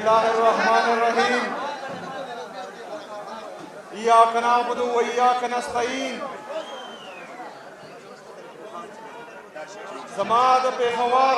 बिस्मिल्लाहिर्रहमानिर्रहीम। इय्याका नअबुदु व इय्याका नस्तईन। जमात पेशवर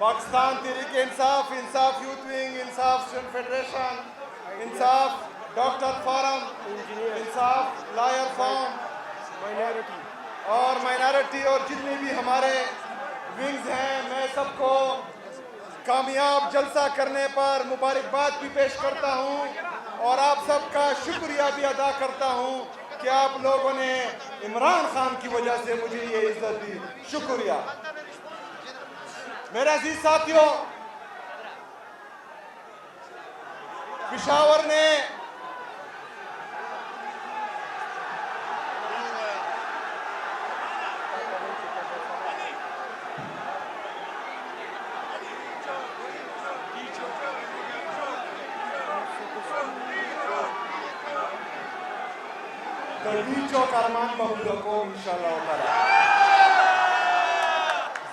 पाकिस्तान तहरीक इंसाफ, इंसाफ यूथ विंग, इंसाफ स्टूडेंट फेडरेशन, इंसाफ डॉक्टर फोरम, इंसाफ लॉयर फॉर्म और माइनॉरिटी और जितने भी हमारे विंग्स हैं, मैं सबको कामयाब जलसा करने पर मुबारकबाद भी पेश करता हूं और आप सबका शुक्रिया भी अदा करता हूं कि आप लोगों ने इमरान खान की वजह से मुझे ये इज्जत दी. शुक्रिया. मेरे अजीज साथियों, पेशावर ने गलीचों का अरमान महबूब को इंशाअल्लाह ताला.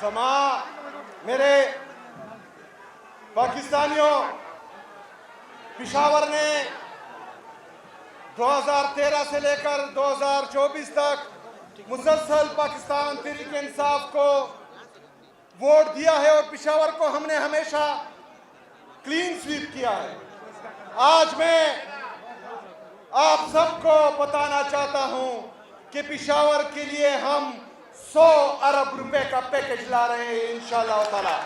जमा मेरे पाकिस्तानियों, पेशावर ने 2013 से लेकर 2024 तक मुसलसल पाकिस्तान तहरीक इंसाफ को वोट दिया है और पेशावर को हमने हमेशा क्लीन स्वीप किया है. आज मैं आप सबको बताना चाहता हूं कि पेशावर के लिए हम 100 अरब रुपए का पैकेज ला रहे हैं इंशाअल्लाह ताला,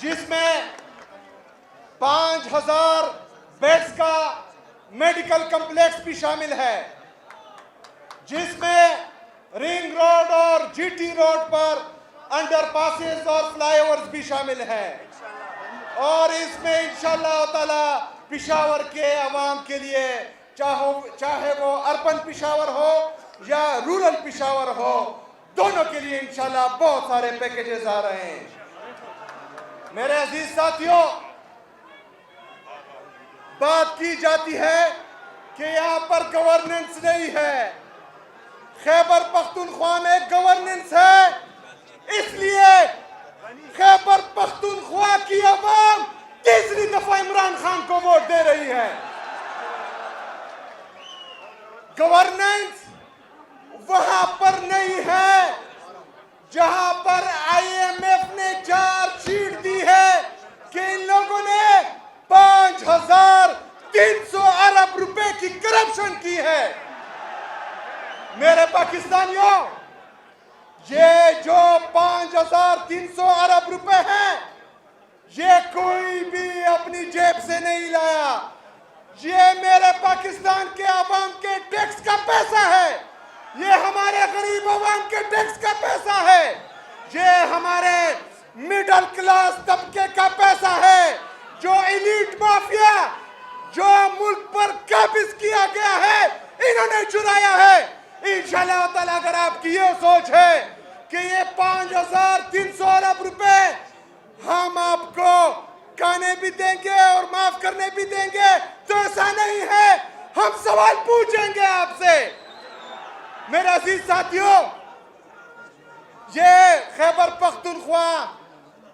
जिसमें 5000 बेड्स का मेडिकल कॉम्प्लेक्स भी शामिल है, जिसमें रिंग रोड और जीटी रोड पर अंडरपासेस और फ्लाईओवर्स भी शामिल है और इसमें इंशाअल्लाह ताला पेशावर के अवाम के लिए चाहे वो अर्बन पेशावर हो या रूरल पेशावर हो, दोनों के लिए इंशाल्लाह बहुत सारे पैकेजेस आ रहे हैं. मेरे अजीज साथियों, बात की जाती है कि यहाँ पर गवर्नेंस नहीं है. खैबर पख्तूनख्वा में गवर्नेंस है, इसलिए खैबर पख्तूनख्वा की अवाम तीसरी दफा इमरान खान को वोट दे रही है. गवर्नेंस वहां पर नहीं है जहां पर IMF ने चार्जशीट दी है कि इन लोगों ने 5300 अरब रुपए की करप्शन की है. मेरे पाकिस्तानियों, ये जो 5300 अरब रुपए हैं, ये कोई भी अपनी जेब से नहीं लाया. ये मेरे पाकिस्तान के आवाम के टैक्स का पैसा है, ये हमारे गरीब आवाम के टैक्स का पैसा है, ये हमारे मिडिल क्लास तबके का पैसा है, जो एलीट माफिया जो मुल्क पर काबिज किया गया है, इन्होंने चुराया है. इंशाअल्लाह ताला अगर आपकी ये सोच है कि ये 5300 अरब रुपए हम आपको खाने भी देंगे और माफ करने भी देंगे, तो ऐसा नहीं है. हम सवाल पूछेंगे आपसे. मेरे अजीज साथियों, ये खैबर पख्तूनख्वा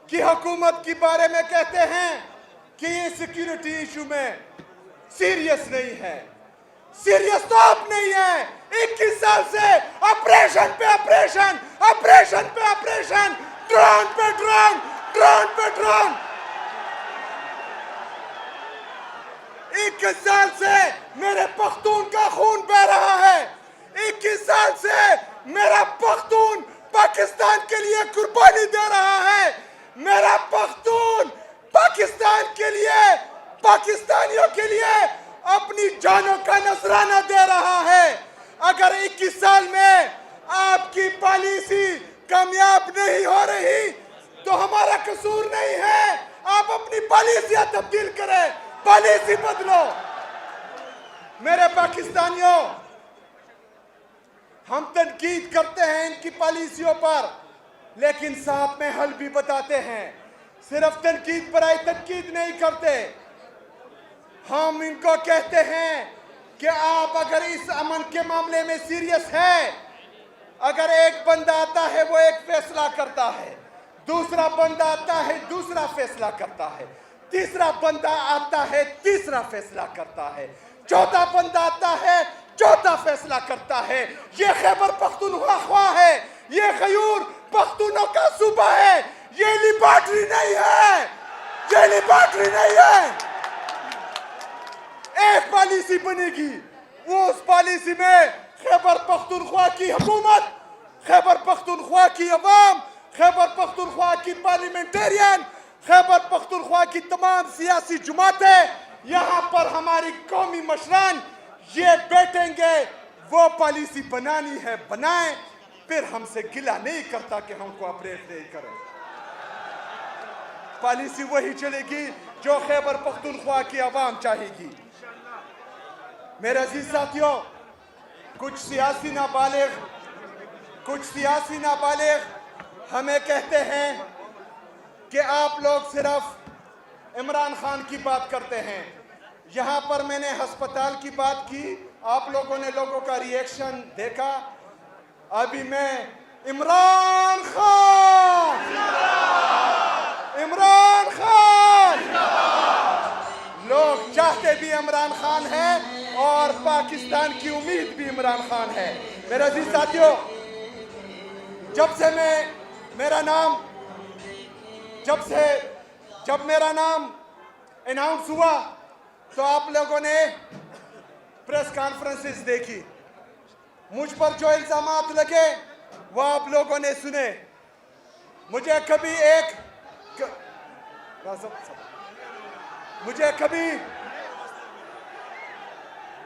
की हुकूमत के बारे में कहते हैं कि ये सिक्योरिटी इशू में सीरियस नहीं है. सीरियस तो आप नहीं है. 21 साल से ऑपरेशन पे ऑपरेशन, ऑपरेशन पे ऑपरेशन, ड्रोन पे ड्रोन, ड्रोन पे ड्रोन. 21 साल से मेरे पख्तून का खून बह रहा है. 21 साल से मेरा पख्तून पाकिस्तान के लिए कुर्बानी दे रहा है. मेरा पख्तून पाकिस्तान के लिए, पाकिस्तानियों के लिए अपनी जानों का नजराना दे रहा है। अगर 21 साल में आपकी पॉलिसी कामयाब नहीं हो रही तो हमारा कसूर नहीं है। आप अपनी पॉलिसियां तब्दील करें, पॉलिसी बदलो। मेरे पाकिस्तानियों, हम तनकीद करते हैं इनकी पॉलिसियों पर, लेकिन साथ में हल भी बताते हैं। सिर्फ तनकीद पर आई तनकीद नहीं करते। हम इनको कहते हैं कि आप अगर इस अमन के मामले में सीरियस है, अगर एक बंदा आता है वो एक फैसला करता है, दूसरा बंदा आता है दूसरा फैसला करता है, तीसरा बंदा आता है तीसरा फैसला करता है, चौथा बंदा आता है चौथा फैसला करता है। ये खैबर पख्तूनख्वा है, ये गयूर पख्तूनों का सूबा है, ये लिबार्टरी नहीं है, ये लिबार्टरी नहीं है। एक पॉलिसी बनेगी, वो उस पॉलिसी में खैबर पख्तूनख्वा की हुकूमत, खैबर पख्तूनख्वा की अवाम, खैबर पख्तूनख्वा की पार्लियामेंटेरियन, खैबर पख्तूनख्वा की तमाम सियासी जमातें, यहाँ पर हमारी कौमी मशरान ये बैठेंगे। वो पॉलिसी बनानी है बनाएं, फिर हमसे गिला नहीं करता कि हमको ऑपरेट नहीं करें। पॉलिसी वही चलेगी जो खैबर पख्तूनख्वा की अवाम चाहेगी। मेरे अजीज साथियों, कुछ सियासी नाबालिग हमें कहते हैं कि आप लोग सिर्फ इमरान खान की बात करते हैं। यहाँ पर मैंने अस्पताल की बात की, आप लोगों ने लोगों का रिएक्शन देखा। अभी मैं इमरान खान लोग चाहते भी इमरान खान है और पाकिस्तान की उम्मीद भी इमरान खान है। मेरे अजीज साथियों, जब मेरा नाम अनाउंस हुआ तो आप लोगों ने प्रेस कॉन्फ्रेंसेस देखी, मुझ पर जो इल्जामात लगे वो आप लोगों ने सुने। मुझे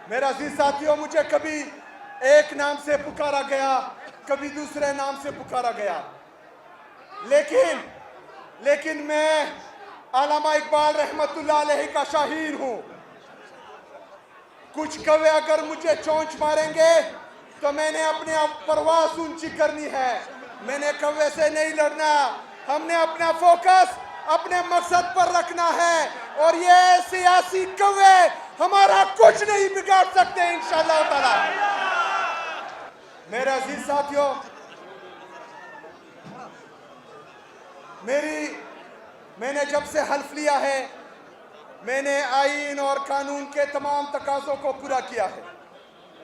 मेरा अजीज साथियों, मुझे कभी एक नाम से पुकारा गया, कभी दूसरे नाम से पुकारा गया, लेकिन मैं अल्लामा इकबाल रहमतुल्लाह अलैहि का शाहीन हूं। कुछ कौवे अगर मुझे चोंच मारेंगे तो मैंने अपनी परवाज़ ऊंची करनी है, मैंने कौवे से नहीं लड़ना। हमने अपना फोकस अपने मकसद पर रखना है और ये सियासी कौवे हमारा कुछ नहीं बिगाड़ सकते इंशाअल्लाह ताला। मेरे अजीज साथियों, मैंने जब से हल्फ लिया है, मैंने आईन और कानून के तमाम तकाज़ों को पूरा किया है।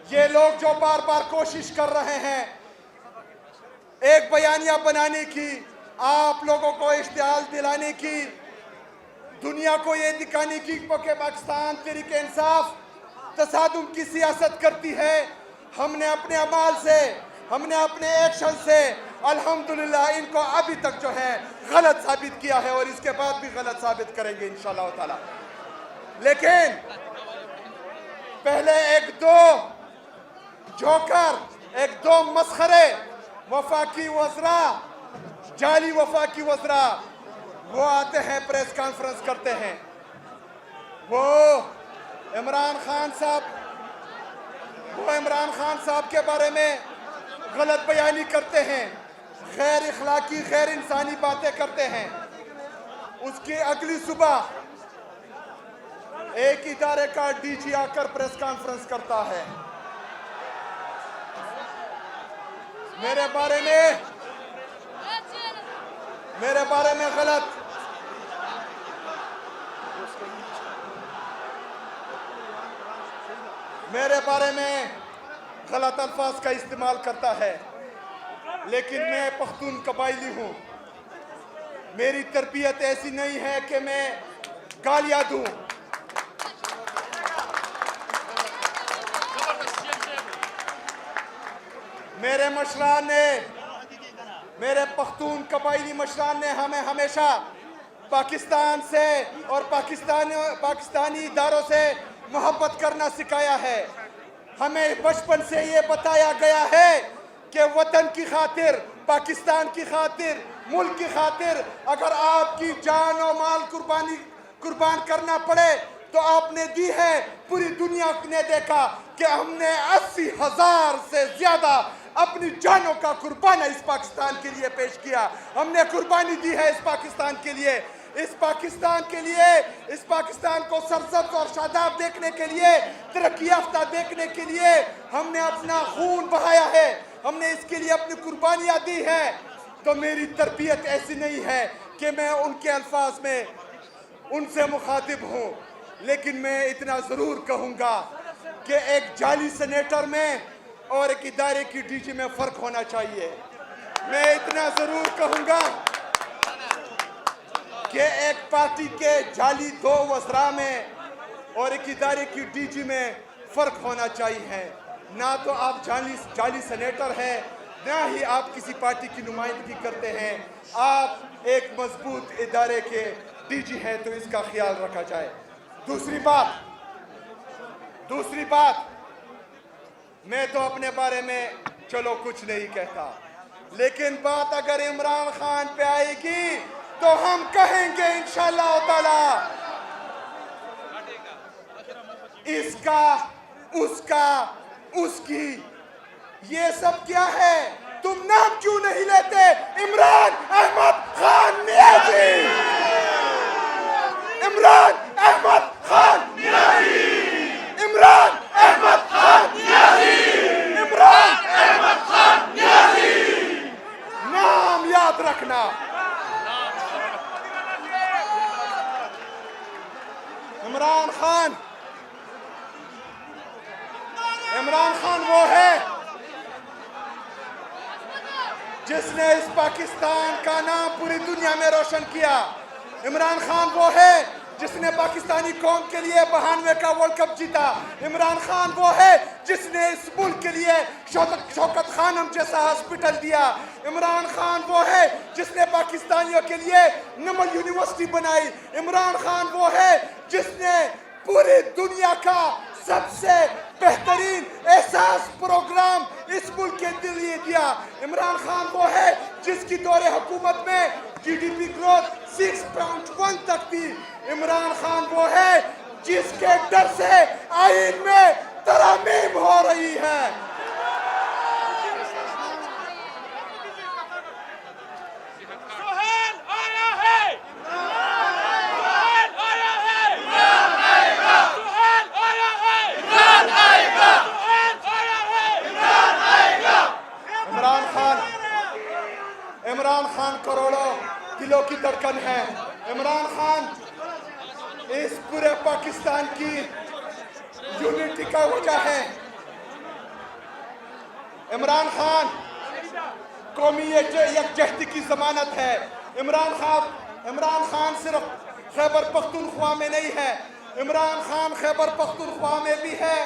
ये लोग जो बार बार कोशिश कर रहे हैं एक बयानिया बनाने की, आप लोगों को इश्तिहाल दिलाने की, दुनिया को ये दिखाने की कि पाकिस्तान तहरीक इंसाफ तसादुम की सियासत करती है, हमने अपने अमाल से, हमने अपने एक्शन से अल्हम्दुलिल्लाह इनको अभी तक जो है गलत साबित किया है और इसके बाद भी गलत साबित करेंगे इंशाअल्लाह ताला। लेकिन पहले एक दो जोकर, एक दो मस्खरे वफाकी वज़रा, जाली वफाकी वज़रा, वो आते हैं प्रेस कॉन्फ्रेंस करते हैं, वो इमरान खान साहब के बारे में गलत बयानी करते हैं, गैर इखलाकी गैर इंसानी बातें करते हैं। उसकी अगली सुबह एक इदारे का डीजी आकर प्रेस कॉन्फ्रेंस करता है, मेरे बारे में गलत अल्फाज का इस्तेमाल करता है। लेकिन मैं पख्तून कबायली हूँ, मेरी तरबियत ऐसी नहीं है कि मैं गालियाँ दूँ। मेरे पख्तून कबायली मशरान ने हमें हमेशा पाकिस्तान से और पाकिस्तानी इदारों से मोहब्बत करना सिखाया है। हमें बचपन से ये बताया गया है कि वतन की खातिर, पाकिस्तान की खातिर, मुल्क की खातिर अगर आपकी जान और माल कुर्बान करना पड़े तो आपने दी है। पूरी दुनिया ने देखा कि हमने 80,000 से ज्यादा अपनी जानों का कुर्बाना इस पाकिस्तान के लिए पेश किया। हमने कुर्बानी दी है इस पाकिस्तान के लिए, इस पाकिस्तान के लिए, इस पाकिस्तान को सरसब्ज और शादाब देखने के लिए, तरक्की याफ्ता देखने के लिए हमने अपना खून बहाया है, हमने इसके लिए अपनी कुर्बानियां दी है। तो मेरी तरबियत ऐसी नहीं है कि मैं उनके अल्फाज में उनसे मुखातिब हूँ, लेकिन मैं इतना ज़रूर कहूँगा कि एक जाली सेनेटर में और एक इदारे की डीजी में फ़र्क होना चाहिए। मैं इतना ज़रूर कहूँगा कि एक पार्टी के जाली 2 वज़रा में और एक इदारे की डीजी में फ़र्क होना चाहिए। ना तो आप जाली सेनेटर हैं, ना ही आप किसी पार्टी की नुमाइंदगी करते हैं। आप एक मजबूत इदारे के डीजी हैं, तो इसका ख्याल रखा जाए। दूसरी बात, मैं तो अपने बारे में चलो कुछ नहीं कहता, लेकिन बात अगर इमरान खान पे आएगी तो हम कहेंगे इंशाअल्लाह ताला इसका, उसका, उसकी, ये सब क्या है? तुम नाम क्यों नहीं लेते? इमरान अहमद खान नियाज़ी, इमरान अहमद खान नियाज़ी, इमरान अहमद खान नियाज़ी, इमरान अहमद खान नियाज़ी। नाम याद रखना। इमरान खान वो है जिसने इस पाकिस्तान का नाम पूरी दुनिया में रोशन किया। इमरान खान वो है जिसने पाकिस्तानी कौम के लिए 92 का वर्ल्ड कप जीता। इमरान खान वो है जिसने इस मुल्क के लिए शौकत खानम जैसा हॉस्पिटल दिया। इमरान खान वो है जिसने पाकिस्तानियों के लिए नमल यूनिवर्सिटी बनाई। इमरान खान वो है जिसने पूरी दुनिया का सबसे बेहतरीन एहसास प्रोग्राम इस मुल्क के लिए दिया। इमरान खान वो है जिसकी दौरे हुकूमत में GDP ग्रोथ 6.1 तक थी। इमरान खान वो है जिसके डर से आईन में तरमीम हो रही है। इमरान खान करोड़ों दिलों की धड़कन है। इमरान खान इस पूरे पाकिस्तान की यूनिटी का वजह है। इमरान खान कौमी यकजहती की जमानत है। इमरान खान सिर्फ खैबर पख्तूनख्वा में नहीं है, इमरान खान खैबर पख्तूनख्वा में भी है,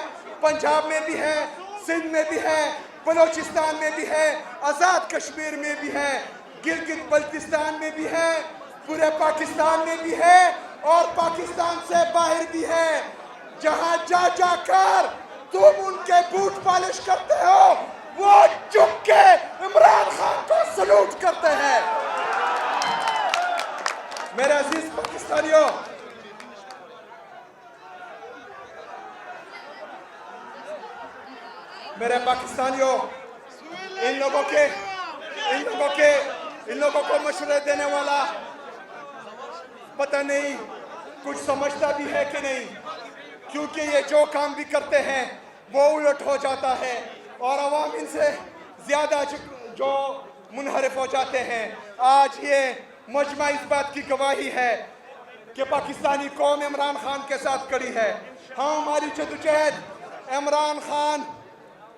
पंजाब में भी है, सिंध में भी है, बलोचिस्तान में भी है, आज़ाद कश्मीर में भी है, गिलगित बल्तिस्तान में भी है, पूरे पाकिस्तान में भी है और पाकिस्तान से बाहर भी है। जहां जा जाकर तुम उनके बूट पॉलिश करते हो, वो झुक के इमरान खान को सलूट करते हैं। मेरे अजीज पाकिस्तानियों, इन लोगों को मशवरे देने वाला पता नहीं कुछ समझता भी है कि नहीं, क्योंकि ये जो काम भी करते हैं वो उलट हो जाता है और अवाम इनसे ज़्यादा जो मुनहरिफ हो जाते हैं। आज ये मजमा इस बात की गवाही है कि पाकिस्तानी कौम इमरान खान के साथ खड़ी है। हाँ, हमारी जदोजहद इमरान खान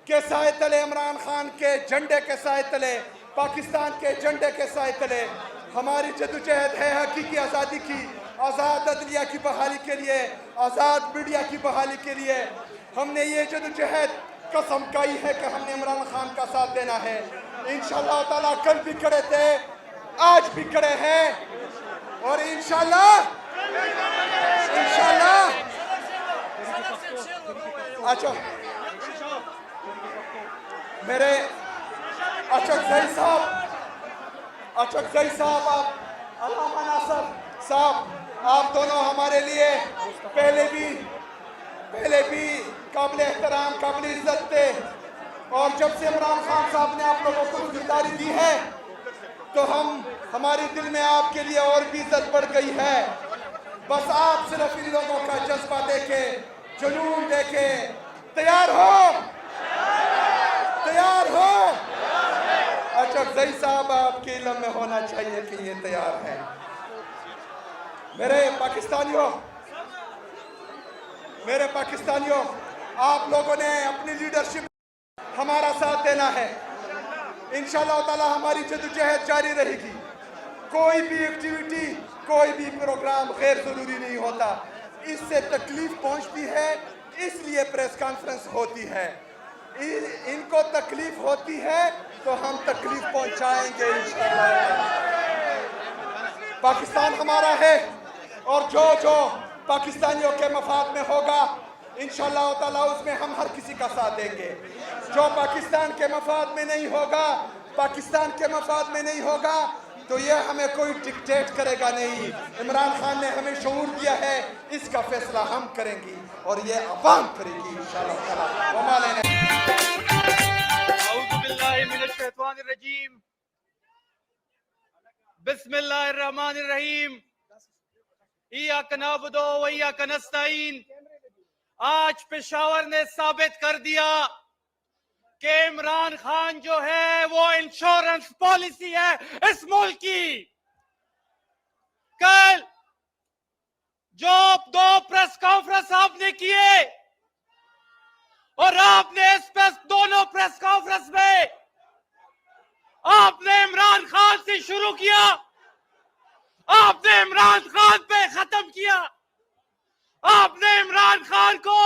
के साए तले, इमरान खान के झंडे के साए तले, पाकिस्तान के झंडे के साए तले हमारी जदोजहद है हकीकी आज़ादी की, आज़ाद अदलिया की बहाली के लिए, आज़ाद मीडिया की बहाली के लिए। हमने ये जदोजहद कसम खाई है कि हमने इमरान खान का साथ देना है। इंशाअल्लाह ताला कल भी खड़े थे, आज भी खड़े हैं और इंशाअल्लाह अच्छा मेरे अचकजई साहब, आप अल्लामा नासर साहब, आप दोनों हमारे लिए पहले भी काबिल एहतराम, काबिल इज्जत थे, और जब से इमरान खान साहब ने आप लोगों को जिम्मेदारी दी है तो हमारे दिल में आपके लिए और भी इज्जत बढ़ गई है। बस आप सिर्फ इन लोगों का जज्बा देखे, जुनून देखे, तैयार हो? अचकजई साहब, आपके इल्म में होना चाहिए कि ये तैयार है। मेरे पाकिस्तानियों, आप लोगों ने अपनी लीडरशिप हमारा साथ देना है। इंशाअल्लाह ताला हमारी जद्दोजहद जारी रहेगी। कोई भी एक्टिविटी, कोई भी प्रोग्राम गैर जरूरी नहीं होता, इससे तकलीफ पहुंचती है, इसलिए प्रेस कॉन्फ्रेंस होती है। इनको तकलीफ होती है तो हम तकलीफ पहुंचाएंगे इंशाअल्लाह। पाकिस्तान हमारा है, और जो पाकिस्तानियों के मफाद में होगा इंशाअल्लाह ताला उसमें हम हर किसी का साथ देंगे। जो पाकिस्तान के मफाद में नहीं होगा तो ये हमें कोई डिक्टेट करेगा नहीं। इमरान खान ने हमें शऊर दिया है, इसका फैसला हम करेंगे और ये अवाम करेगी इंशाअल्लाह ताला। बिस्मिल्लाहिर्रहमानिर्रहीम। इय्याका नअबुदु व इय्याका नस्तईन। आज पेशावर ने साबित कर दिया कि इमरान खान जो है वो इंश्योरेंस पॉलिसी है इस मुल्क की। कल जो 2 प्रेस कॉन्फ्रेंस आपने किए और आपने इस दोनों प्रेस कॉन्फ्रेंस में आपने इमरान खान से शुरू किया, आपने इमरान खान पे खत्म किया, आपने इमरान खान को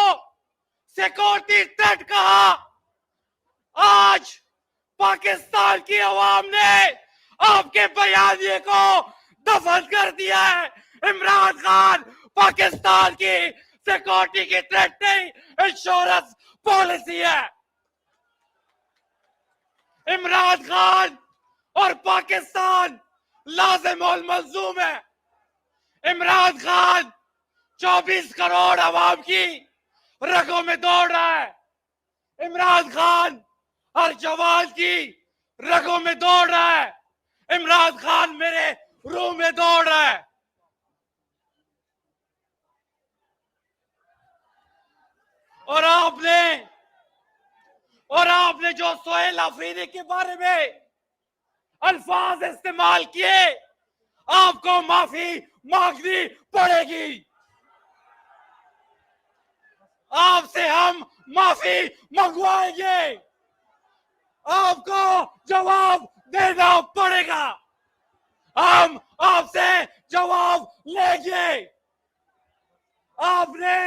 सिक्योरिटी थ्रेट कहा। आज पाकिस्तान की अवाम ने आपके बयानिए को दफन कर दिया है। इमरान खान पाकिस्तान की सिक्योरिटी की थ्रेट नहीं, इंश्योरेंस पॉलिसी है। इमरान खान और पाकिस्तान लाजिम और मलजूम है। इमरान खान 24 करोड़ अवाम की रगों में दौड़ रहा है। इमरान खान हर जवान की रगों में दौड़ रहा है। इमरान खान मेरे रूह में दौड़ रहा है। और आपने जो सोहेल अफरीदी के बारे में अल्फाज इस्तेमाल किए, आपको माफी मांगनी पड़ेगी। आपसे हम माफी मंगवाएंगे, आपको जवाब देना पड़ेगा। हम आपसे जवाब लेंगे। आपने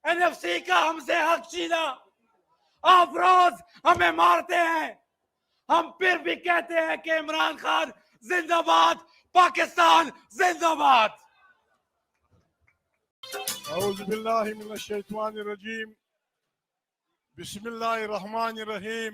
एनएफसी का हमसे हक छीना, आप रोज हमें मारते हैं, हम फिर भी कहते हैं कि इमरान खान जिंदाबाद, पाकिस्तान जिंदाबाद। औज़ु बिल्लाहि मिनश शैतानिर रजीम। बिस्मिल्लाहिर रहमानिर रहीम।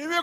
90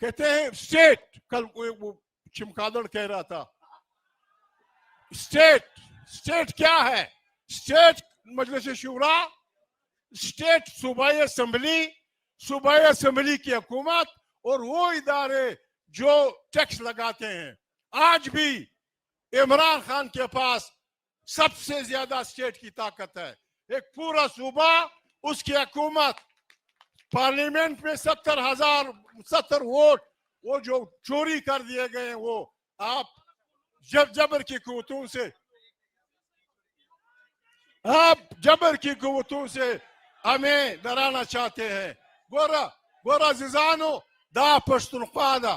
कहते हैं स्टेट, कल वो चमगादड़ कह रहा था स्टेट, स्टेट क्या है? स्टेट मजलिस शुरा, स्टेट सूबाई असम्बली, सूबाई असम्बली की हुकूमत और वो इदारे जो टैक्स लगाते हैं। आज भी इमरान खान के पास सबसे ज्यादा स्टेट की ताकत है। एक पूरा सूबा, उसकी हुकूमत, पार्लियामेंट में 70,000 वोट वो जो चोरी कर दिए गए वो आप जबर की कुव्वतों से, आप जबर की कुव्वतों से हमें डराना चाहते हैं। गोरा गोरा जिजानो दा पश्तूनख्वा दा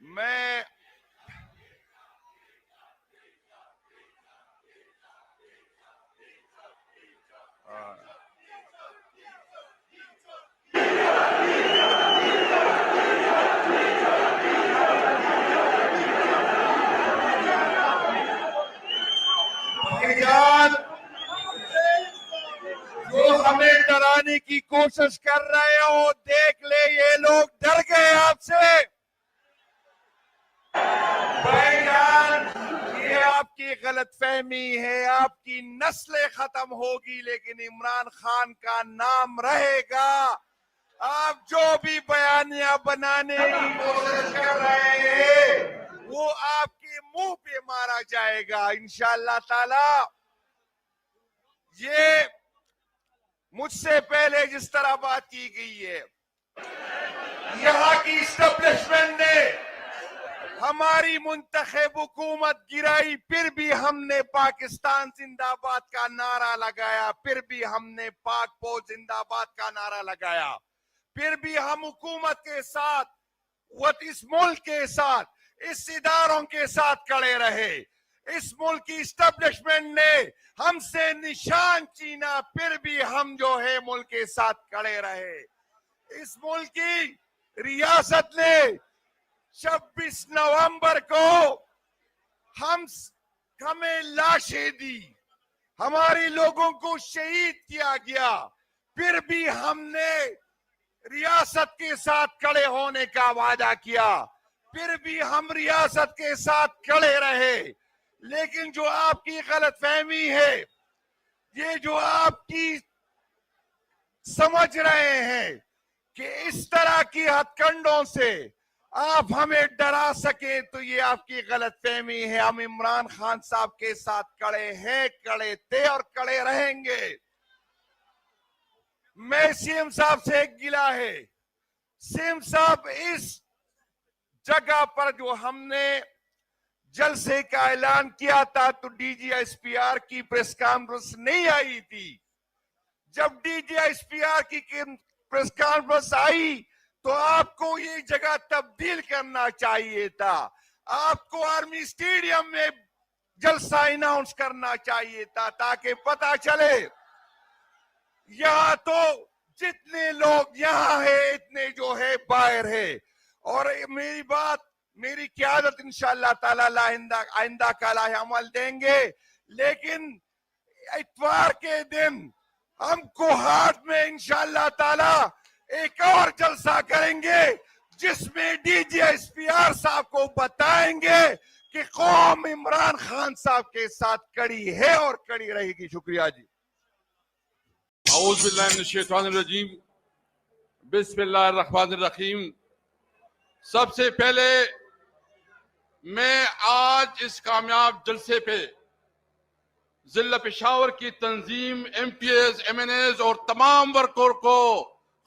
मैं जो हमें डराने की कोशिश कर रहे हो, देख ले ये लोग डर गए आपसे। भाईजान ये आपकी गलतफहमी है, आपकी नस्लें खत्म होगी लेकिन इमरान खान का नाम रहेगा। आप जो भी बयानियां बनाने की कोशिश कर रहे हैं वो आपके मुंह पे मारा जाएगा इंशाअल्लाह ताला। ये मुझसे पहले जिस तरह बात की गई है, यहाँ की इस्टेब्लिशमेंट ने हमारी मुंतखब हुकूमत गिराई, फिर भी हमने पाकिस्तान जिंदाबाद का नारा लगाया, फिर भी हमने पाक फौज जिंदाबाद का नारा लगाया, फिर भी हम हुकूमत के साथ, इस मुल्क के साथ, इस इदारों के साथ खड़े रहे। इस मुल्क की इस्टेब्लिशमेंट ने हमसे निशान छीना, फिर भी हम जो है मुल्क के साथ खड़े रहे। इस मुल्क की रियासत ने 26 नवंबर को हमें लाशें दी, हमारे लोगों को शहीद किया गया, फिर भी हमने रियासत के साथ खड़े होने का वादा किया, फिर भी हम रियासत के साथ खड़े रहे। लेकिन जो आपकी गलतफहमी है, ये जो आपकी समझ रहे हैं कि इस तरह की हथकंडों से आप हमें डरा सके, तो ये आपकी गलतफहमी है। हम इमरान खान साहब के साथ खड़े हैं, खड़े थे और खड़े रहेंगे। मैं सीएम साहब से एक गिला है, सीएम साहब इस जगह पर जो हमने जलसे का ऐलान किया था तो डीजीएसपीआर की प्रेस कॉन्फ्रेंस नहीं आई थी। जब डीजीएसपीआर की प्रेस कॉन्फ्रेंस आई तो आपको ये जगह तब्दील करना चाहिए था। आपको आर्मी स्टेडियम में जलसा अनाउंस करना चाहिए था ताकि पता चले यहाँ तो जितने लोग यहाँ है इतने जो है बाहर है। और मेरी क़यादत इंशाअल्लाह ताला आइंदा काला अमल देंगे, लेकिन इतवार के दिन हम कोहाट में इंशाअल्लाह ताला एक और जलसा करेंगे जिसमें डीजीएसपीआर साहब को बताएंगे कि कौम इमरान खान साहब के साथ कड़ी है और कड़ी रहेगी। शुक्रिया जी। औज़ुबिल्लाहिमिनश्शैतानिर्रजीम, बिस्मिल्लाहिर्रहमानिर्रहीम। सबसे पहले मैं आज इस कामयाब जलसे पे जिला पेशावर की तंजीम, MPs, MNAs और तमाम वर्कर को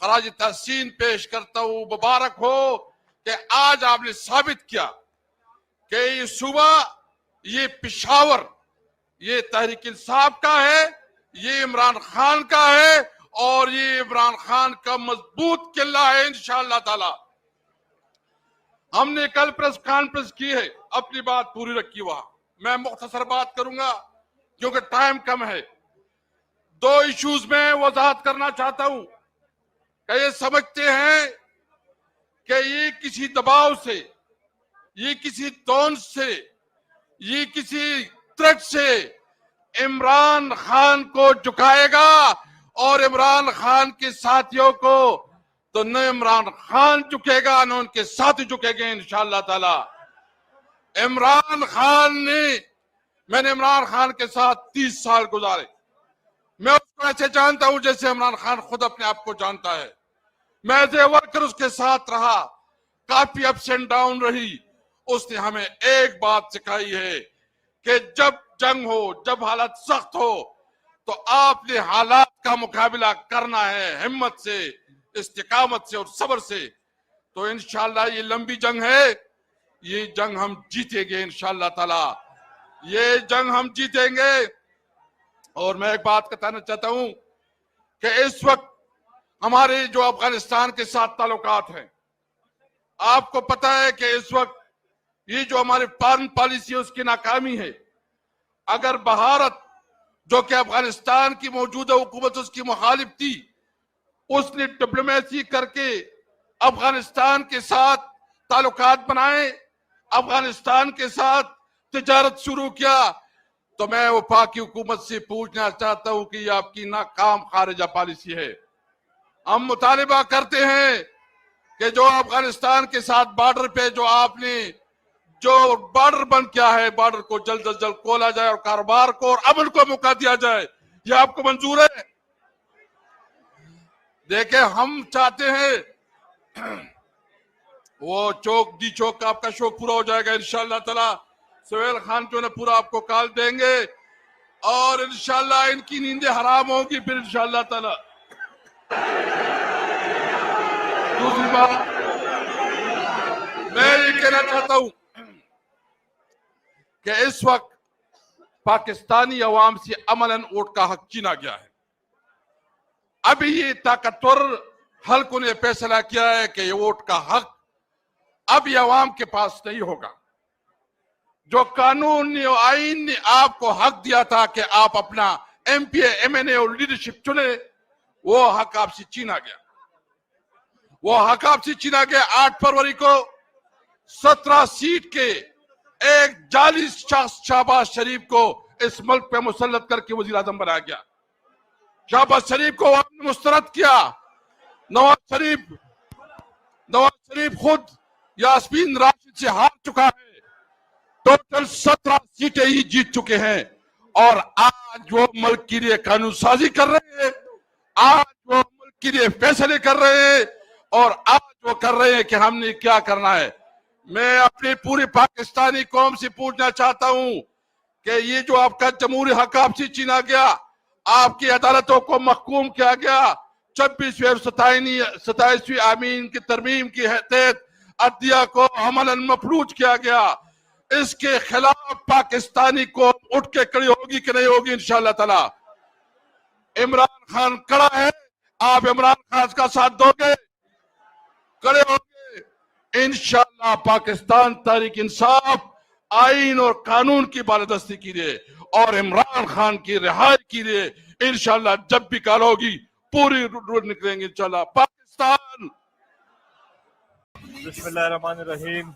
खराज तहसीन पेश करता हूँ। मुबारक हो कि आज आपने साबित किया कि ये सूबा, ये पेशावर, ये तहरीक इंसाफ का है, ये इमरान खान का है और ये इमरान खान का मजबूत किला है इंशाअल्लाह ताला। हमने कल प्रेस कॉन्फ्रेंस की है, अपनी बात पूरी रखी वहां। मैं मुख्तसर बात करूंगा क्योंकि टाइम कम है। दो इश्यूज में वजाहत करना चाहता हूं कि ये समझते हैं कि ये किसी दबाव से, ये किसी तौन से, ये किसी थ्रेट से इमरान खान को झुकाएगा और इमरान खान के साथियों को तो न इमरान खान झुकेगा न उनके साथी झुकेंगे इंशाअल्लाह ताला। मैंने इमरान खान के साथ 30 साल गुजारे। मैं उसको ऐसे जानता हूं जैसे इमरान खान खुद अपने आप को जानता है। मैं एज ए वर्कर उसके साथ रहा, काफी अप्स एंड डाउन रही। उसने हमें एक बात सिखाई है कि जब जंग हो, जब हालात सख्त हो तो आपने हालात का मुकाबला करना है हिम्मत से, इस्तिकामत से और सब्र से। तो इंशाअल्लाह ये लंबी जंग है, ये जंग हम जीतेंगे इंशाअल्लाह ताला, ये जंग हम जीतेंगे। और मैं एक बात बताना चाहता हूं कि इस वक्त हमारे जो अफगानिस्तान के साथ ताल्लुकात हैं, आपको पता है कि इस वक्त ये जो हमारी फॉरेन पॉलिसी है उसकी नाकामी है। अगर भारत, जो कि अफगानिस्तान की मौजूदा हुकूमत उसकी मुखालिफ थी, उसने डिप्लोमेसी करके अफगानिस्तान के साथ ताल्लुकात बनाए, अफगानिस्तान के साथ तिजारत शुरू किया, तो मैं वफाकी हुकूमत से पूछना चाहता हूं कि ये आपकी नाकाम खारिजा पॉलिसी है। हम मुतालिबा करते हैं कि जो अफगानिस्तान के साथ बॉर्डर पे जो आपने जो बॉर्डर बंद किया है, बॉर्डर को जल्द अज जल्द खोला जाए और कारोबार को और अमल को मौका दिया जाए। ये आपको मंजूर है? देखे, हम चाहते हैं वो डी चौक का आपका शौक पूरा हो जाएगा इंशाअल्लाह ताला। सुहेल खान जो ने पूरा आपको कॉल देंगे और इंशाअल्लाह इनकी नींदें हराम होगी फिर इंशाअल्लाह ताला। दूसरी बात मैं ये कहना चाहता हूं कि इस वक्त पाकिस्तानी अवाम से अमलन वोट का हक छीना गया है। अभी ये ताकतवर हल्कों ने फैसला किया है कि ये वोट का हक अब ये अवाम के पास नहीं होगा। जो कानून ने और आईन ने आपको हक दिया था कि आप अपना MPA, MNA और लीडरशिप चुने, वो हक आपसे छीना गया। वो हक आपसे छीना गया। 8 फरवरी को 17 सीट के एक जाली शख्स शहबाज शरीफ को इस मुल्क पे मुसल्लत करके वजीर आजम बनाया गया। शहबाज शरीफ को आपने मुस्तरद किया। नवाज शरीफ खुद यास्मीन राशिद से हार चुका है। टोटल 17 सीटें ही जीत चुके हैं और आज वो मुल्क के लिए कानून साजी कर रहे हैं, आज वो मुल्क के लिए फैसले कर रहे हैं और आज वो कर रहे हैं कि हमने क्या करना है। मैं अपनी पूरी पाकिस्तानी कौम से पूछना चाहता हूं कि ये जो आपका जमहूरी हक आपसे छीना गया, आपकी अदालतों को महकूम किया गया, 26वीं और 27वीं आमीन की तरमीम के तहत अदलिया को अमलन मफलूज किया गया, इसके खिलाफ पाकिस्तानी कौम उठ के खड़ी होगी कि नहीं होगी इंशाअल्लाह ताला। इमरान खान खड़ा है, आप इमरान खान का साथ दोगे, खड़े होंगे इंशाअल्लाह। पाकिस्तान तहरीक इंसाफ आईन और कानून की बालादस्ती कीजिए और इमरान खान की रिहाई कीजिए इंशाअल्लाह। जब भी कॉल होगी पूरी रोड निकलेंगे इंशाअल्लाह। पाकिस्तान बिस्मिल्लाहिर्रहमानिर्रहीम।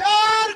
4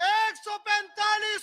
145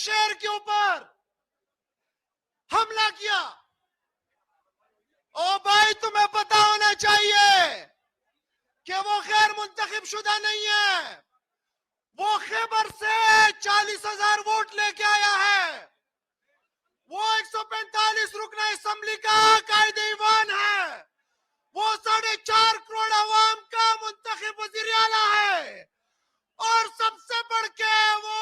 शहर के ऊपर हमला किया। ओ भाई, तुम्हें पता होना चाहिए कि वो गैर मुंतखब शुदा नहीं है। वो खैबर से 40,000 वोट लेके आया है। वो 145 रुकना असेंबली का कायद ईवान है। वो 4.5 करोड़ अवाम का मुंतखब वजीर आला है। और सबसे बढ़ के वो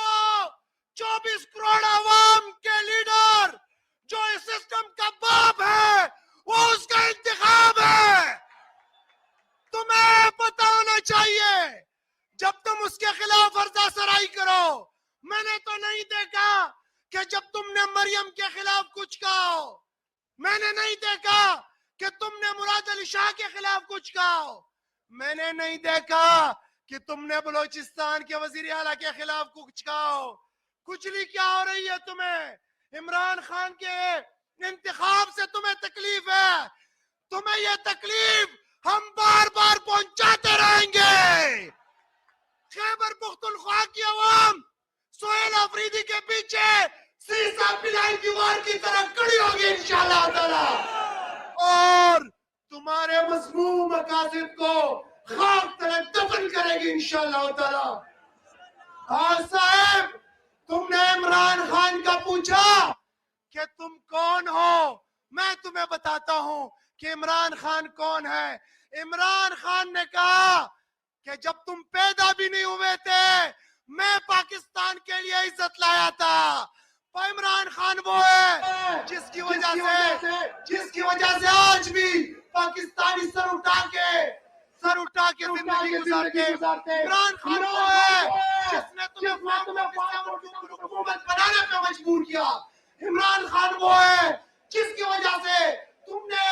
24 करोड़ अवाम के लीडर जो इस सिस्टम का बाप है, वो उसका इंतखाब है। तुम्हें पता होना चाहिए, जब तुम उसके खिलाफ अर्जा सराई करो, मैंने तो नहीं देखा कि जब तुमने मरियम के खिलाफ कुछ कहा हो, मैंने नहीं देखा कि तुमने मुराद अली शाह के खिलाफ कुछ कहा हो, मैंने नहीं देखा कि तुमने बलोचिस्तान के वजीर आला के खिलाफ कुछ कहा हो। खुजली क्या हो रही है तुम्हें? इमरान खान के इंतखाब से तुम्हें तकलीफ है। तुम्हें यह तकलीफ हम बार बार पहुंचाते रहेंगे। खैबर पुख्तनख्वा की अवाम सोहेल अफरीदी के पीछे सीसा पिलाई दीवार की तरह खड़ी होगी इंशाअल्लाह ताला, और तुम्हारे मज़मूम मकासिद को खाक तले दफन करेगी इंशाअल्लाह ताला। हाँ साहब, तुमने इमरान खान का पूछा कि तुम कौन हो, मैं तुम्हें बताता हूं कि इमरान खान कौन है। इमरान खान ने कहा कि जब तुम पैदा भी नहीं हुए थे, मैं पाकिस्तान के लिए इज्जत लाया था। इमरान खान वो है जिसकी वजह से आज भी पाकिस्तानी सर उठा के जिंदगी गुजारते। इमरान खान वो है जिसने तुम्हें हुकूमत बनाने पे मजबूर किया। इमरान खान वो है जिसकी वजह से तुमने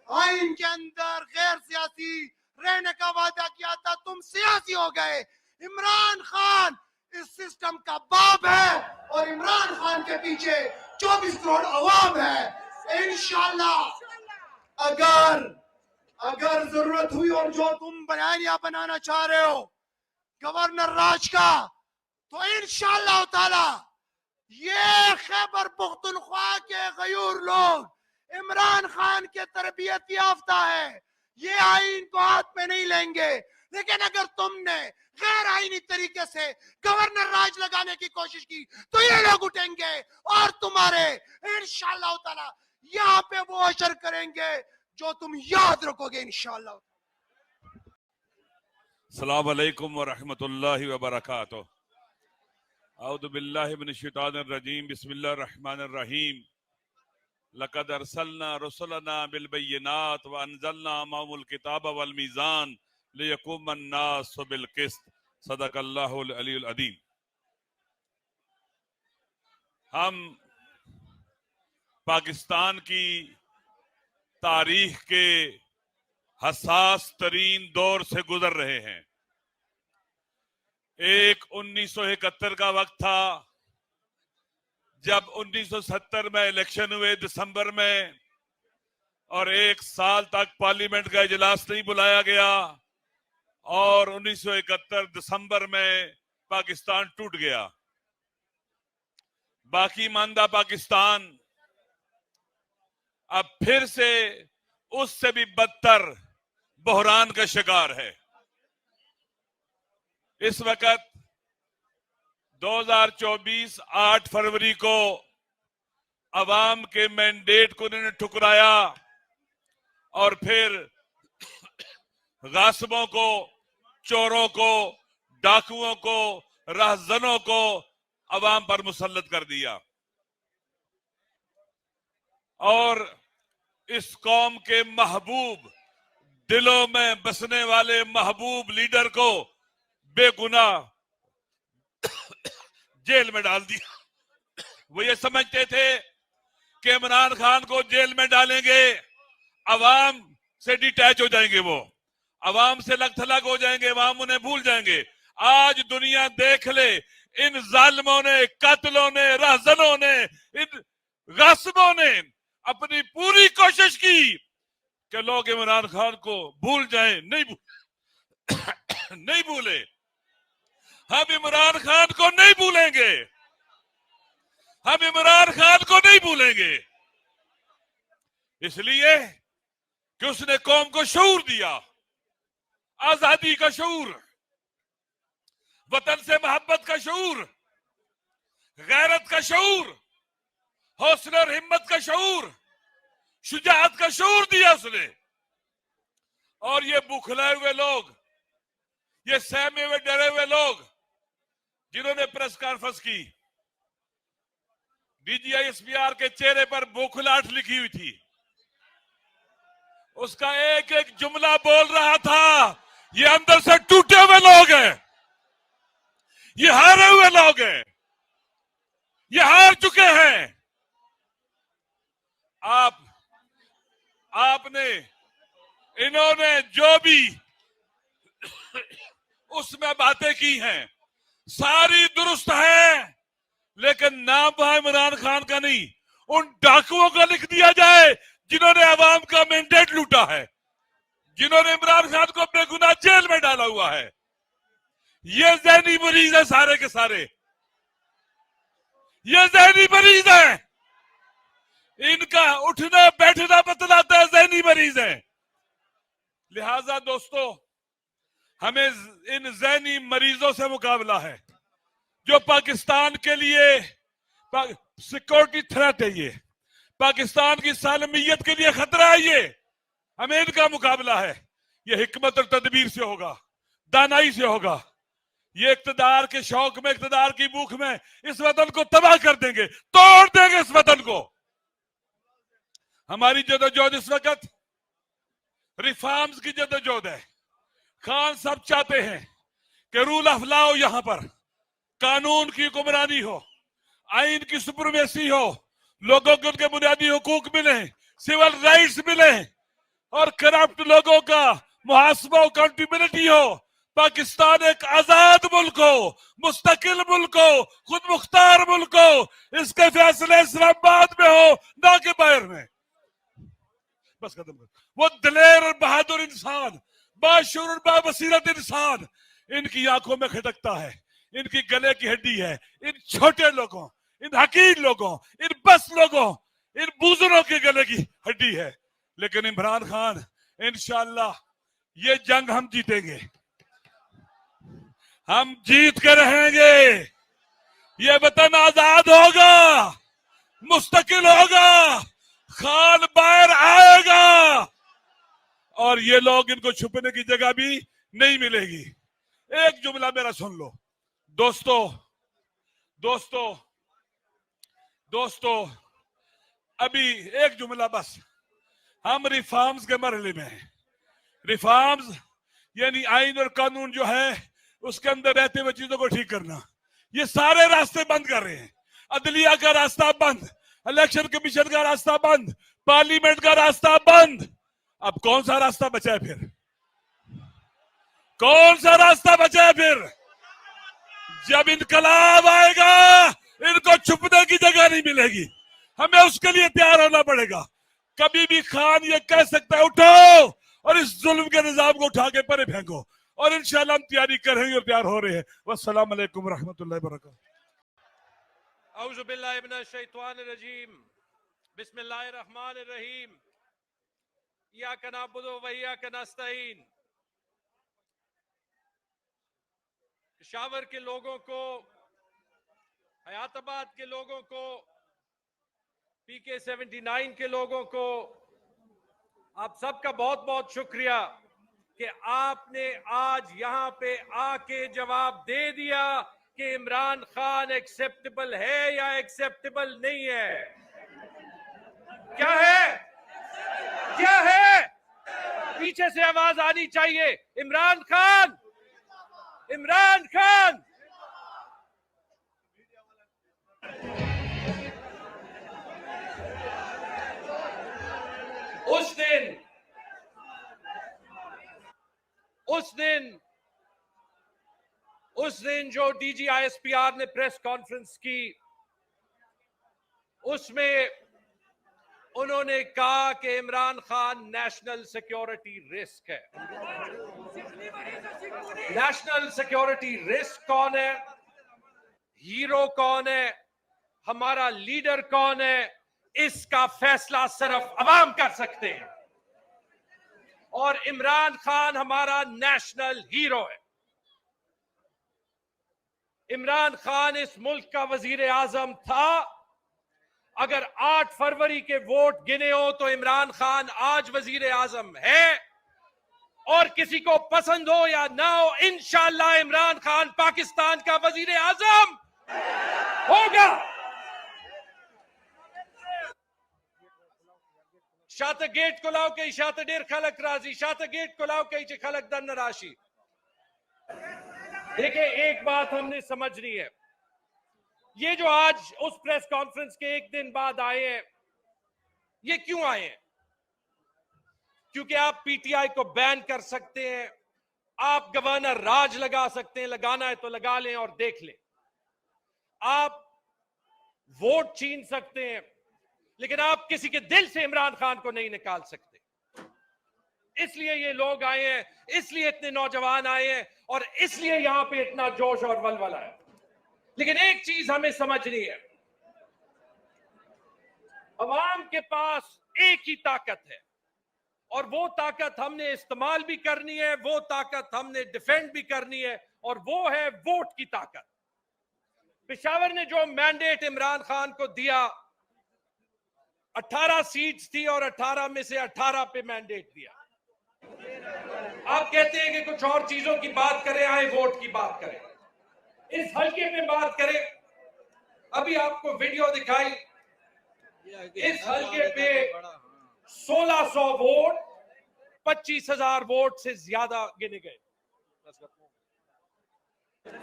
आइन के अंदर गैर सियासी रहने का वादा किया था, तुम सियासी हो गए। इमरान खान इस सिस्टम का बाप है और इमरान खान के पीछे 24 करोड़ अवाम है। इंशाअल्लाह अगर जरूरत हुई और जो तुम बयानिया बनाना चाह रहे हो गवर्नर राज का, तो इंशाअल्लाह ताला ये खैबर पुख्तनख्वा के गयूर लोग इमरान खान के तरबियत याफ्ता है, ये आइन को हाथ में नहीं लेंगे। लेकिन अगर तुमने गैर आईनी तरीके से गवर्नर राज लगाने की कोशिश की, तो ये लोग उठेंगे और तुम्हारे इंशाअल्लाह ताला यहाँ पे वो असर करेंगे जो तुम याद रखोगे इंशाअल्लाह। अस्सलाम वालेकुम व रहमतुल्लाहि व बरकातुहू। औज़ु बिल्लाहि मिनश शैतानिर रजीम, बिस्मिल्लाहिर रहमानिर रहीम। लक़द अरसलना रुसुलना बिल बय्यिनात व अंज़लना मअहुल किताब वल मीज़ान लियकुमन नास बिल क़िस्त। सदक़ल्लाहुल अलीयुल अज़ीम। हम पाकिस्तान की तारीख के हसास तरीन दौर से गुजर रहे हैं। एक 1971 का वक्त था जब 1970 में इलेक्शन हुए दिसंबर में, और एक साल तक पार्लियामेंट का इजलास नहीं बुलाया गया, और 1971 दिसंबर में पाकिस्तान टूट गया। बाकी मानदा पाकिस्तान अब फिर से उससे भी बदतर बहरान का शिकार है। इस वक्त 2024 8 फरवरी को अवाम के मैंडेट को उन्होंने ठुकराया और फिर गासिबों को, चोरों को, डाकुओं को, रहजनों को अवाम पर मुसल्लत कर दिया और इस कौम के महबूब, दिलों में बसने वाले महबूब लीडर को बेगुनाह जेल में डाल दिया। वो ये समझते थे कि इमरान खान को जेल में डालेंगे, अवाम से डिटैच हो जाएंगे, वो अवाम से लग थलग हो जाएंगे, अवाम उन्हें भूल जाएंगे। आज दुनिया देख ले, इन जालिमों ने, कातिलों ने, रहजनों ने, इन गासिबों ने अपनी पूरी कोशिश की कि लोग इमरान खान को भूल जाएं। नहीं भूले। हम इमरान खान को नहीं भूलेंगे। हम इमरान खान को नहीं भूलेंगे, इसलिए कि उसने कौम को शऊर दिया, आजादी का शऊर, वतन से मोहब्बत का शऊर, गैरत का शऊर, हौसले और हिम्मत का शऊर, शुजाअत का शऊर दिया उसने। और ये बुखलाए हुए लोग, ये सहमे हुए डरे हुए लोग जिन्होंने प्रेस कॉन्फ्रेंस की, DGISPR के चेहरे पर बौखलाहट लिखी हुई थी, उसका एक एक जुमला बोल रहा था, ये अंदर से टूटे हुए लोग हैं, ये हारे हुए लोग हैं, ये हार चुके हैं। आपने इन्होंने जो भी उसमें बातें की हैं सारी दुरुस्त है, लेकिन नाम वहां इमरान खान का नहीं, उन डाकुओं का लिख दिया जाए जिन्होंने अवाम का मैंडेट लूटा है, जिन्होंने इमरान खान को बेगुनाह जेल में डाला हुआ है। ये ज़हनी मरीज है सारे के सारे, ये ज़हनी मरीज है, इनका उठना बैठना बतलाता है ज़हनी मरीज है। लिहाजा दोस्तों, हमें इन ज़हनी मरीजों से मुकाबला है जो पाकिस्तान के लिए सिक्योरिटी थ्रेट है, ये पाकिस्तान की सालमियत के लिए खतरा है, ये हमें इनका मुकाबला है। ये हिकमत और तदबीर से होगा, दानाई से होगा। ये इक्तदार के शौक में, इक्तदार की भूख में इस वतन को तबाह कर देंगे, तोड़ देंगे इस वतन को। हमारी जदोजहद इस वक्त रिफॉर्म्स की जदोजहद है। खान सब चाहते हैं कि रूल ऑफ लॉ हो, यहां पर कानून की हुक्मरानी हो, आइन की सुप्रीमेसी हो, लोगों को उनके बुनियादी हुकूक मिले, सिविल राइट्स मिले और करप्ट लोगों का मुहासबा अकाउंटेबिलिटी हो। पाकिस्तान एक आजाद मुल्क हो, मुस्तकिल मुल्क हो, खुद मुख्तार मुल्क हो। इसके फैसले इस्लामाबाद में हो, ना कि बाहर में। बस खत्म कर। वो दलेर और बहादुर इंसान, बाशूर और बाबसीरत इंसान इनकी आंखों में खटकता है, इनकी गले की हड्डी है। इन छोटे लोगों, इन हकीर लोगों, इन बस लोगों, इन बूजरों के गले की हड्डी है। लेकिन इमरान खान, इंशाअल्लाह ये जंग हम जीतेंगे, हम जीत के रहेंगे। ये वतन आजाद होगा, मुस्तकिल होगा, खान बाहर आएगा और ये लोग, इनको छुपने की जगह भी नहीं मिलेगी। एक जुमला मेरा सुन लो दोस्तों, दोस्तों, दोस्तों, अभी एक जुमला बस। हम रिफॉर्म्स के मरहले में हैं। रिफॉर्म्स यानी आइन और कानून जो है उसके अंदर रहते हुए चीजों को ठीक करना। ये सारे रास्ते बंद कर रहे हैं। अदलिया का रास्ता बंद, इलेक्शन कमीशन का रास्ता बंद, पार्लियामेंट का रास्ता बंद। अब कौन सा रास्ता बचा है फिर? कौन सा रास्ता बचा है फिर? जब इनकलाब आएगा इनको छुपने की जगह नहीं मिलेगी। हमें उसके लिए तैयार होना पड़ेगा। कभी भी खान ये कह सकता है उठो और इस जुल्म के निजाम को उठा के परे फेंको, और इंशाल्लाह हम तैयारी करेंगे और तैयार हो रहे हैं। वस्सलाम अलैकुम रहमतुल्लाहि व बरकातहू। औज़ु बिल्लाहि मिनश शैतानिर रजीम, बिस्मिल्लाहिर रहमानिर रहीम, इय्याका नअबुदु व इय्याका नस्तईन। पेशावर के लोगों को, हयाताबाद के लोगों को, PK 79 के लोगों को, आप सबका बहुत बहुत शुक्रिया कि आपने आज यहां पे आके जवाब दे दिया कि इमरान खान एक्सेप्टेबल है या एक्सेप्टेबल नहीं है। क्या है? क्या है? पीछे से आवाज आनी चाहिए, इमरान खान, इमरान खान। उस दिन जो DGISPR ने प्रेस कॉन्फ्रेंस की, उसमें उन्होंने कहा कि Imran Khan national security risk है। नेशनल सिक्योरिटी रिस्क कौन है? हीरो कौन है? हमारा लीडर कौन है, इसका फैसला सिर्फ अवाम कर सकते हैं। और इमरान खान हमारा नेशनल हीरो है। इमरान खान इस मुल्क का वजीर आजम था। अगर 8 फरवरी के वोट गिने हो तो इमरान खान आज वजीर आजम है। और किसी को पसंद हो या ना हो, इंशाअल्लाह इमरान खान पाकिस्तान का वजीर आजम होगा। शात गेट को लाओ कई शात डेर खलक राजी, शात गेट को लाओ कई खलक दन राशि। देखिए, एक बात हमने समझनी है, ये जो आज उस प्रेस कॉन्फ्रेंस के एक दिन बाद आए हैं, ये क्यों आए हैं? क्योंकि आप पीटीआई को बैन कर सकते हैं, आप गवर्नर राज लगा सकते हैं, लगाना है तो लगा लें और देख लें। आप वोट छीन सकते हैं, लेकिन आप किसी के दिल से इमरान खान को नहीं निकाल सकते। इसलिए ये लोग आए हैं, इसलिए इतने नौजवान आए हैं और इसलिए यहां पे इतना जोश और वलवला है। लेकिन एक चीज हमें समझनी है, अवाम के पास एक ही ताकत है और वो ताकत हमने इस्तेमाल भी करनी है, वो ताकत हमने डिफेंड भी करनी है, और वो है वोट की ताकत। पेशावर ने जो मैंडेट इमरान खान को दिया, 18 सीट्स थी और 18 में से 18 पे मैंडेट दिया। आप कहते हैं कि कुछ और चीजों की बात करें, आए वोट की बात करें, इस हल्के में बात करें। अभी आपको वीडियो दिखाई, इस हल्के पे 1600 वोट 25,000 वोट से ज्यादा गिने गए।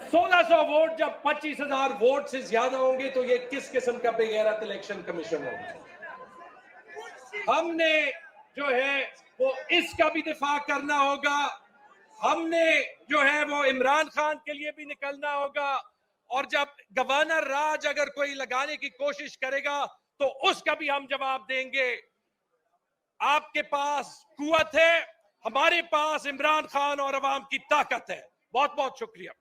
1600 वोट जब 25,000 वोट से ज्यादा होंगे तो ये किस किस्म का बेगैरत इलेक्शन कमीशन होगा? हमने जो है वो इसका भी दिफा करना होगा, हमने जो है वो इमरान खान के लिए भी निकलना होगा, और जब गवर्नर राज अगर कोई लगाने की कोशिश करेगा तो उसका भी हम जवाब देंगे। आपके पास कुव्वत है, हमारे पास इमरान खान और अवाम की ताकत है। बहुत बहुत शुक्रिया।